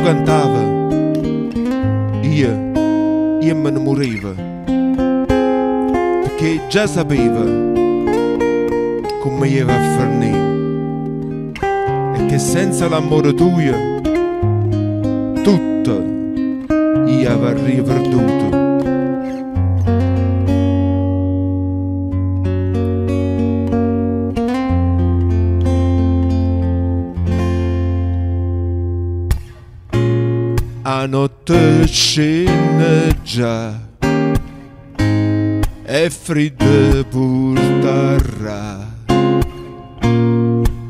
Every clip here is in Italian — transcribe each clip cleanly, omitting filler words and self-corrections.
cantava, io me ne moriva, perché già sapeva come io va a finire, e che senza l'amore tuo tutto io avrei perduto. A notte scende già e fredda porterà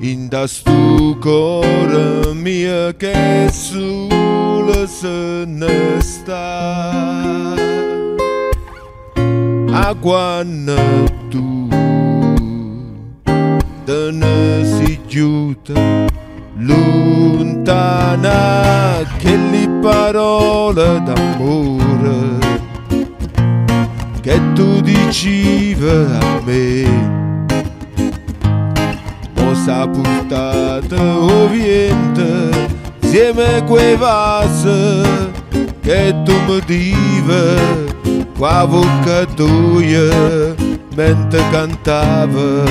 in da sto cuore mio che solo se ne sta. A quando tu te ne si chiude lontana, che le parole d'amore che tu dicevi a me mo s'ha portato ovviamente insieme a quei vasi che tu mi divi qua bocca tua mentre cantava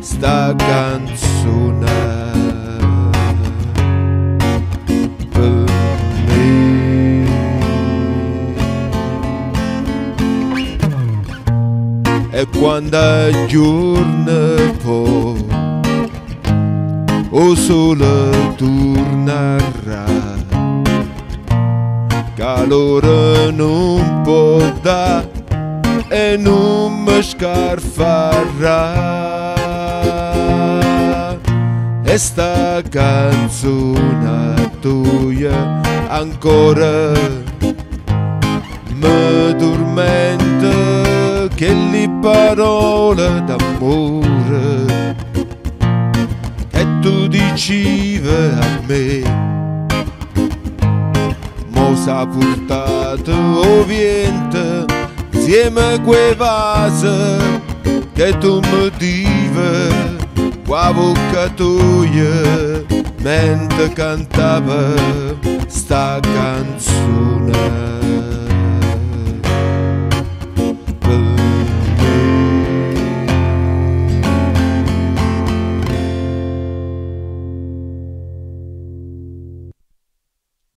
sta canzone. E quando giorno poi o sole tornerà, calore non può dare e non mi scarfarà, e sta canzone tua ancora mi tormenta, che le parole d'amore che tu dicevi a me mo s'ha portato ovviamente insieme a quei vasi che tu mi divi qua bocca tua mentre cantava sta canzone.